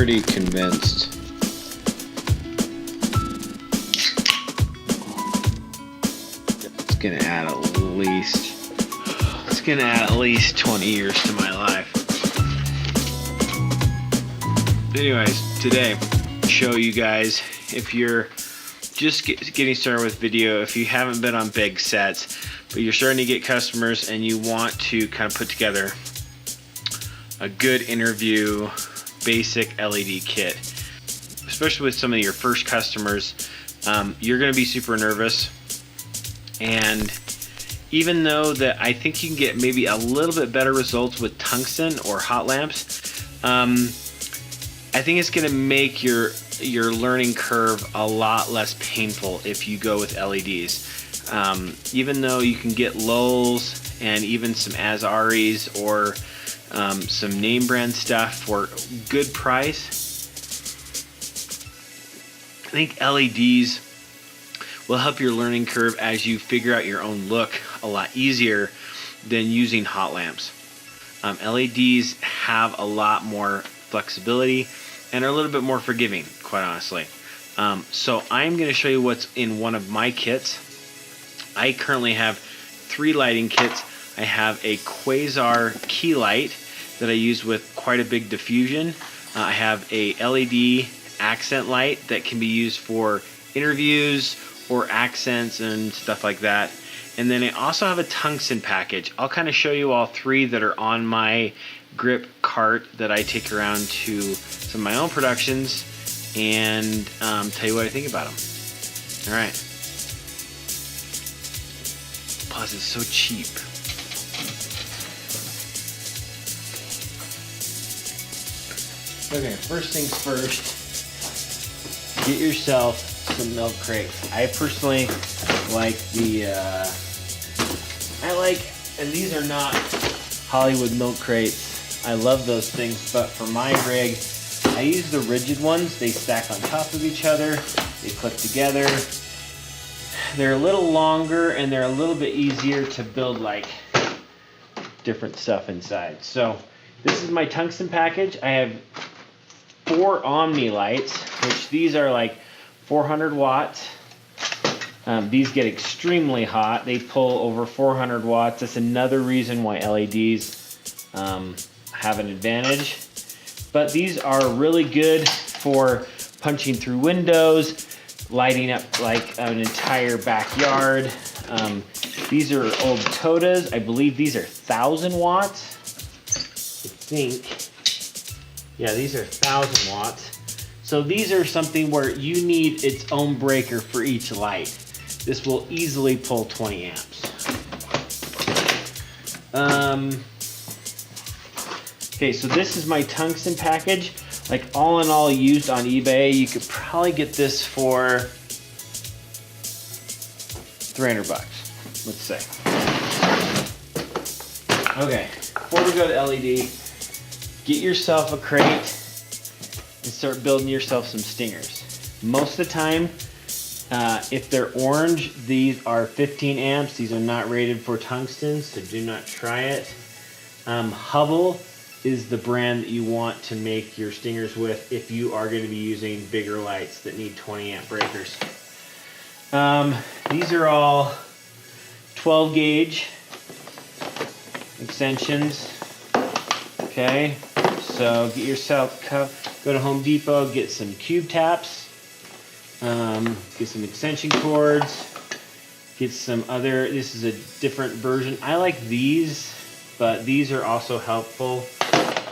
pretty convinced. It's gonna add at least 20 years to my life. Anyways, today I'll show you guys, if you're just getting started with video, if you haven't been on big sets, but you're starting to get customers and you want to kind of put together a good interview basic LED kit, especially with some of your first customers, you're going to be super nervous. And even though that I think you can get maybe a little bit better results with tungsten or hot lamps, I think it's going to make your learning curve a lot less painful if you go with LEDs. Even though you can get Lowels and even some Azaris or some name brand stuff for good price, I think LEDs will help your learning curve as you figure out your own look a lot easier than using hot lamps. LEDs have a lot more flexibility and are a little bit more forgiving, quite honestly. So I'm going to show you what's in one of my kits. I currently have 3 lighting kits. I have a Quasar key light that I use with quite a big diffusion. I have a LED accent light that can be used for interviews or accents and stuff like that. And then I also have a tungsten package. I'll kind of show you all 3 that are on my grip cart that I take around to some of my own productions and tell you what I think about them. All right. Plus, it's so cheap. Okay, first things first, get yourself some milk crates. I personally like and these are not Hollywood milk crates. I love those things, but for my rig, I use the rigid ones. They stack on top of each other, they clip together. They're a little longer and they're a little bit easier to build like different stuff inside. So this is my tungsten package. I have 4 Omni lights, which these are like 400 watts. These get extremely hot. They pull over 400 watts. That's another reason why LEDs have an advantage. But these are really good for punching through windows, lighting up like an entire backyard. These are old Totas. I believe these are 1,000 watts. I think. Yeah, these are 1,000 watts. So these are something where you need its own breaker for each light. This will easily pull 20 amps. Okay, so this is my tungsten package. Like all in all, used on eBay, you could probably get this for 300 bucks, let's say. Okay, before we go to LED, get yourself a crate and start building yourself some stingers. Most of the time, if they're orange, these are 15 amps. These are not rated for tungsten, so do not try it. Hubble is the brand that you want to make your stingers with if you are going to be using bigger lights that need 20 amp breakers. These are all 12 gauge extensions. Okay, so get yourself, go to Home Depot, get some cube taps, get some extension cords, get some other, this is a different version. I like these, but these are also helpful.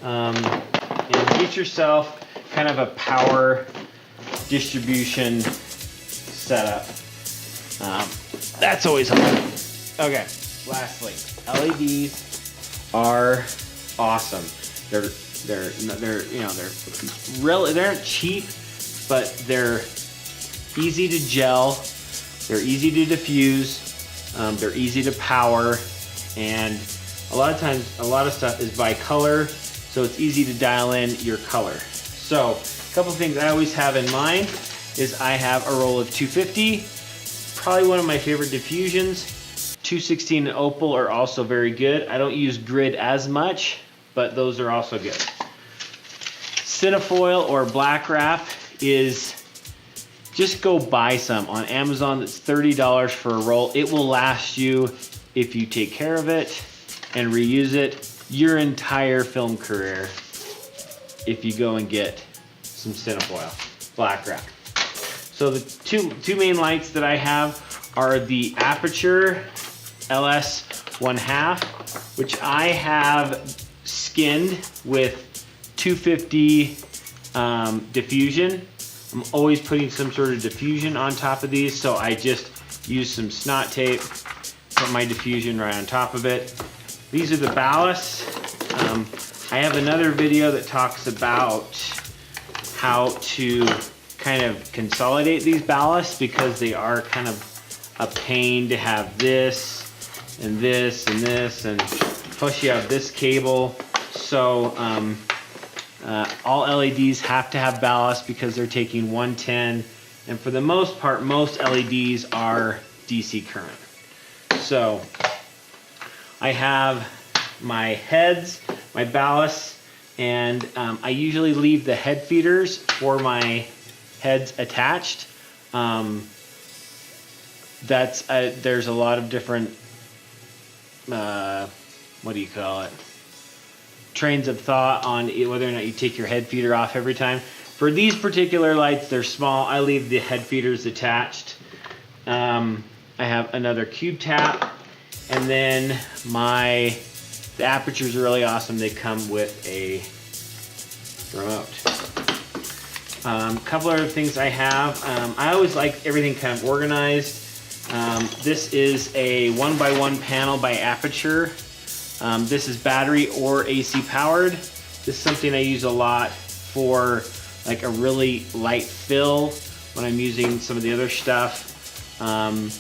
And get yourself kind of a power distribution setup. That's always helpful. Okay, lastly, LEDs are awesome. They're not cheap, but they're easy to gel, they're easy to diffuse, they're easy to power, and a lot of times a lot of stuff is by color, so it's easy to dial in your color. So a couple things I always have in mind is I have a roll of 250, probably one of my favorite diffusions. 216 and Opal are also very good. I don't use grid as much, but those are also good. cinefoil or black wrap is, just go buy some on Amazon. That's $30 for a roll. It will last you, if you take care of it and reuse it, your entire film career if you go and get some cinefoil, black wrap. So the two main lights that I have are the Aperture LS1, which I have skinned with 250 diffusion. I'm always putting some sort of diffusion on top of these, so I just use some snot tape, put my diffusion right on top of it. These are the ballasts. I have another video that talks about how to kind of consolidate these ballasts, because they are kind of a pain to have this and this and this, and plus you have this cable. So all LEDs have to have ballast because they're taking 110, and for the most part, most LEDs are DC current. So I have my heads, my ballasts, and I usually leave the head feeders for my heads attached. There's a lot of different, what do you call it? Trains of thought on whether or not you take your head feeder off every time. For these particular lights, they're small. I leave the head feeders attached. I have another cube tap, and then the Aperture's are really awesome. They come with a remote. A couple other things I have. I always like everything kind of organized. This is a 1x1 panel by Aperture. This is battery or AC powered. This is something I use a lot for like a really light fill when I'm using some of the other stuff. And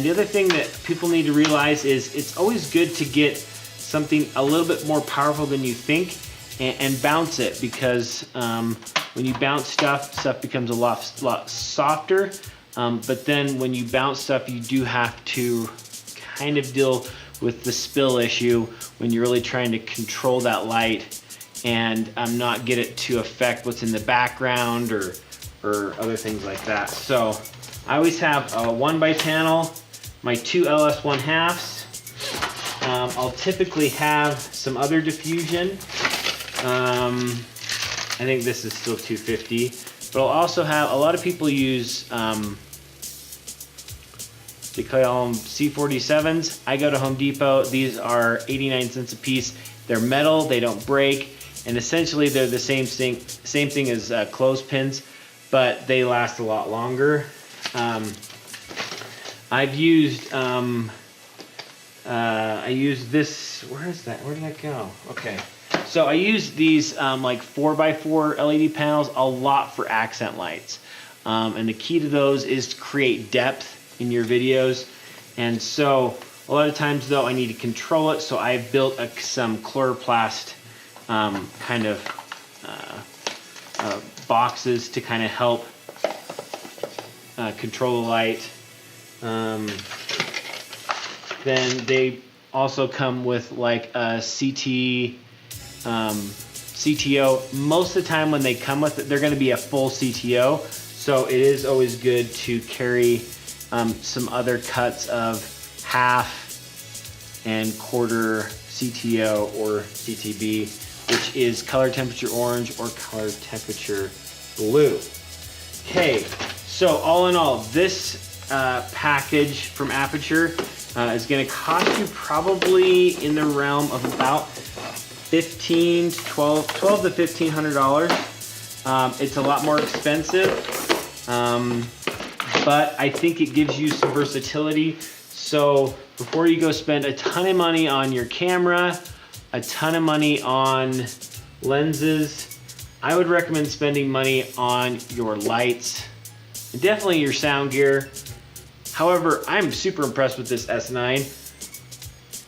the other thing that people need to realize is it's always good to get something a little bit more powerful than you think and bounce it, because when you bounce stuff becomes a lot softer. But then when you bounce stuff, you do have to kind of deal with the spill issue when you're really trying to control that light and not get it to affect what's in the background or other things like that. So I always have a 1x panel, my two LS1/2s. I'll typically have some other diffusion. I think this is still 250, but I'll also have, a lot of people use, they call them C47s. I go to Home Depot. These are 89 cents a piece. They're metal, they don't break, and essentially they're the same thing as clothespins, but they last a lot longer. I've used, I use this, where is that? Where did that go? Okay. So I use these like 4x4 LED panels a lot for accent lights. And the key to those is to create depth in your videos. And so a lot of times though, I need to control it. So I've built some chloroplast kind of boxes to kind of help control the light. Then they also come with like a CTO. Most of the time when they come with it, they're going to be a full CTO. So it is always good to carry some other cuts of half and quarter CTO or CTB, which is color temperature orange or color temperature blue. Okay, so all in all, this package from Aperture is going to cost you probably in the realm of about $12 to $1,500. It's a lot more expensive, but I think it gives you some versatility. So before you go spend a ton of money on your camera, a ton of money on lenses, I would recommend spending money on your lights and definitely your sound gear. However, I'm super impressed with this S9.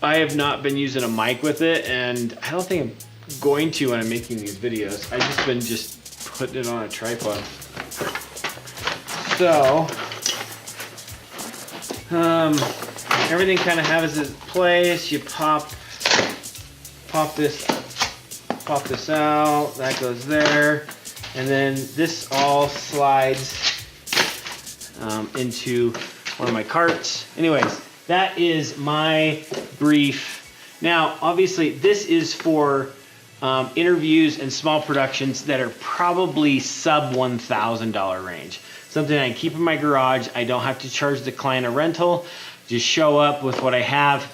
I have not been using a mic with it, and I don't think I'm going to when I'm making these videos. I've just been putting it on a tripod. So, everything kind of has its place. You pop this pop this out, that goes there, and then this all slides into one of my carts. Anyways, that is my brief. Now, obviously, this is for interviews and small productions that are probably sub $1,000 range. Something I keep in my garage. I don't have to charge the client a rental. Just show up with what I have,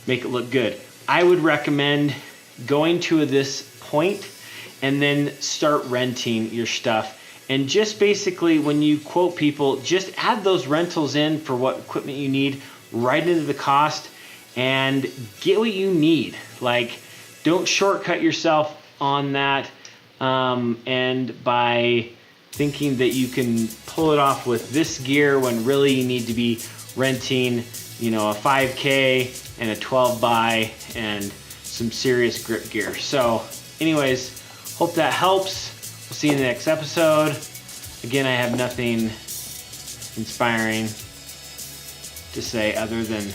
make it look good. I would recommend going to this point and then start renting your stuff. And just basically, when you quote people, just add those rentals in for what equipment you need right into the cost and get what you need. Like, don't shortcut yourself on that and by thinking that you can pull it off with this gear when really you need to be renting, you know, a 5K and a 12 by and some serious grip gear. So anyways, hope that helps. We'll see you in the next episode. Again, I have nothing inspiring to say other than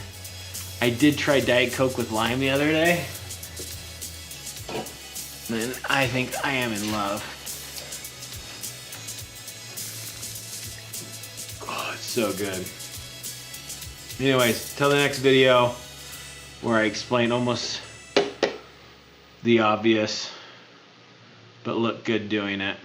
I did try Diet Coke with lime the other day. And I think I am in love. Oh, it's so good. Anyways, till the next video where I explain almost the obvious, but look good doing it.